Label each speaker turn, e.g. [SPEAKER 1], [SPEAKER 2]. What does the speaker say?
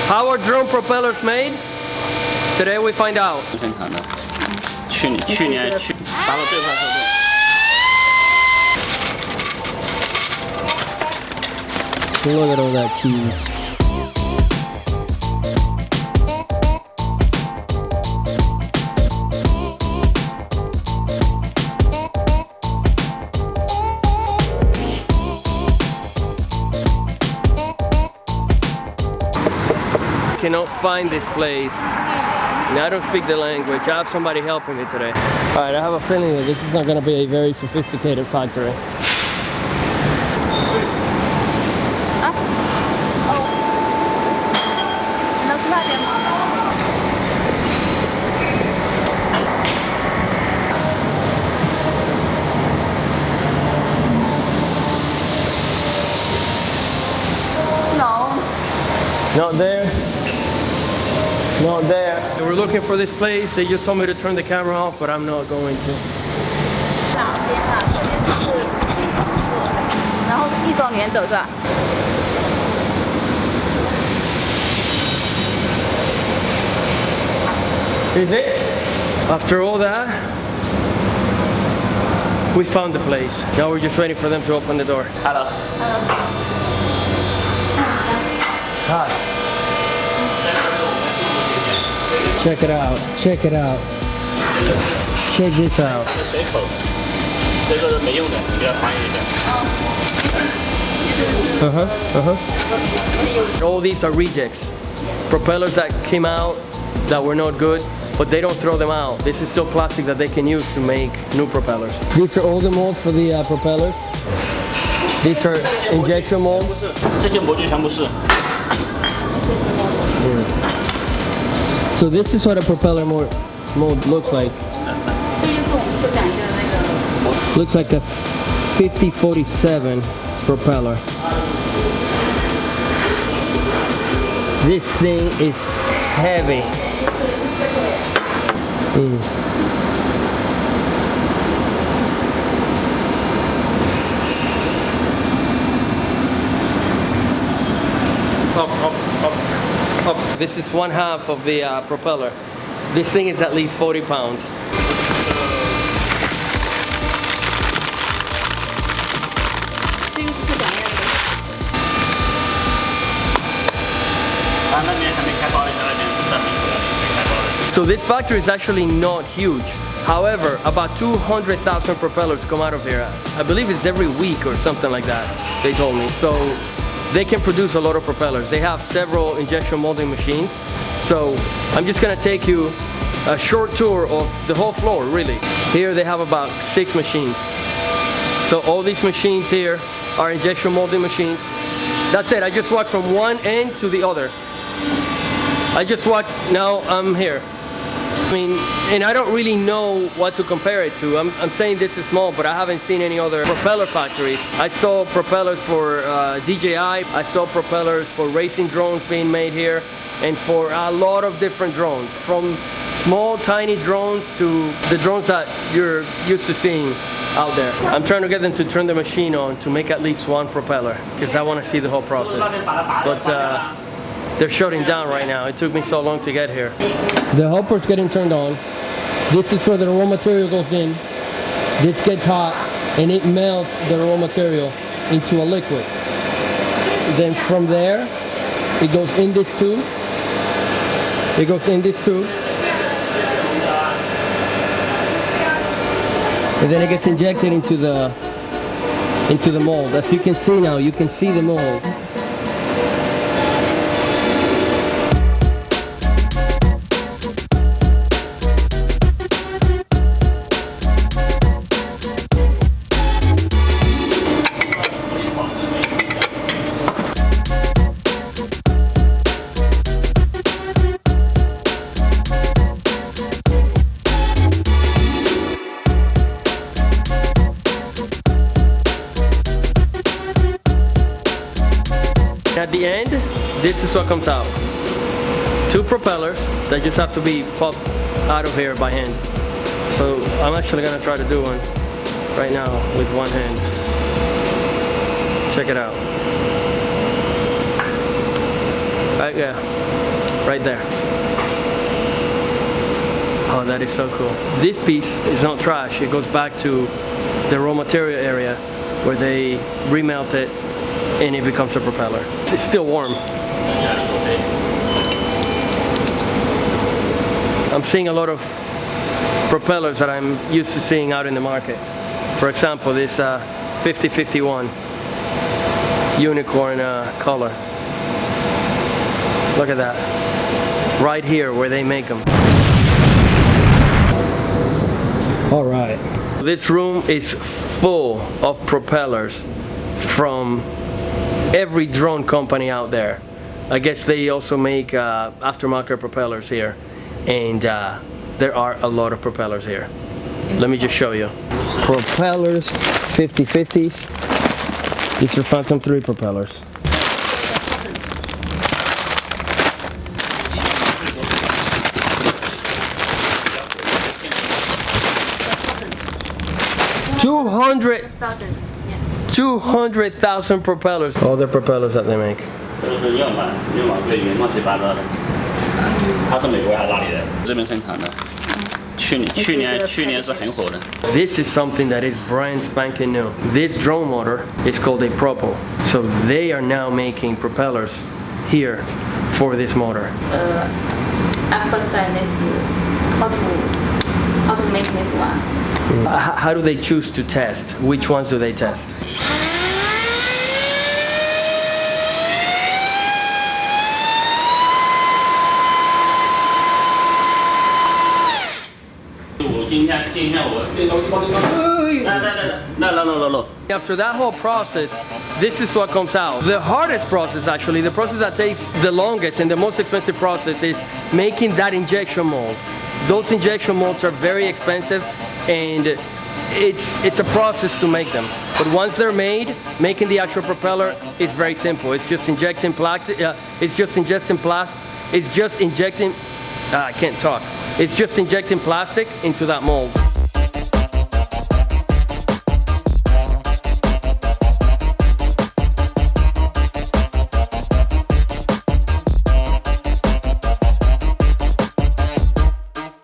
[SPEAKER 1] How are drone propellers made? Today we find out.
[SPEAKER 2] 生产的，去年达到最快速度。
[SPEAKER 1] Look at all that cheese. Cannot find this place. And I don't speak the language. I have somebody helping me today. Alright, I have a feeling that this is not going to be a very sophisticated factory. Not there. Not there. We're looking for this place. They just told me to turn the camera off, but I'm not going to. Is it? After all that, we found the place. Now we're just waiting for them to open the door.
[SPEAKER 2] Hello.
[SPEAKER 1] Hi. Check it out. Check it out. Check this out.
[SPEAKER 2] 这个是没用的，你给它翻译一下。
[SPEAKER 1] All these are rejects. Propellers that came out that were not good, but they don't throw them out. This is still plastic that they can use to make new propellers. These are all the molds for the propellers. These are injection molds.
[SPEAKER 2] 这些模具全部是。
[SPEAKER 1] So this is what a propeller mold looks like. Looks like a 5047 propeller. This thing is heavy. Up. This is 1/2 of the propeller. This thing is at least 40 pounds. So this factory is actually not huge. However, about 200,000 propellers come out of here. I believe it's every week or something like that, they told me. So they can produce a lot of propellers. They have several injection molding machines. So I'm just gonna take you a short tour of the whole floor, really. Here they have about 6 machines. So all these machines here are injection molding machines. That's it, I just walked from one end to the other. I just walked, now I'm here. I mean, and I don't really know what to compare it to. I'm saying this is small, but I haven't seen any other propeller factories. I saw propellers for DJI. I saw propellers for racing drones being made here, and for a lot of different drones, from small, tiny drones to the drones that you're used to seeing out there. I'm trying to get them to turn the machine on to make at least one propeller, because I want to see the whole process. But they're shutting down right now. It took me so long to get here. The hopper's getting turned on. This is where the raw material goes in. This gets hot and it melts the raw material into a liquid. Then from there, it goes in this tube. It goes in this tube. And then it gets injected into the mold. As you can see now, you can see the mold. At the end, this is what comes out. 2 propellers that just have to be popped out of here by hand. So I'm actually gonna try to do one right now with one hand. Check it out. Yeah. right there. Oh, that is so cool. This piece is not trash. It goes back to the raw material area where they remelt it and it becomes a propeller. It's still warm. I'm seeing a lot of propellers that I'm used to seeing out in the market. For example, this 5051 unicorn color. Look at that. Right here where they make them. All right. This room is full of propellers from every drone company out there. I guess they also make aftermarket propellers here. And there are a lot of propellers here. Let me just show you. Propellers, 50/50s. These are Phantom 3 propellers. $200,000 propellers. All the propellers that they make. This is something that is brand spanking new. This drone motor is called a Propeller. So they are now making propellers here for this motor.
[SPEAKER 3] Emphasize this, how to make this one.
[SPEAKER 1] How do they choose to test? Which ones do they test? No. After that whole process, this is what comes out. The hardest process, actually, the process that takes the longest and the most expensive process is making that injection mold. Those injection molds are very expensive and it's a process to make them. But once they're made, making the actual propeller is very simple. It's just injecting plastic, I can't talk. It's just injecting plastic into that mold.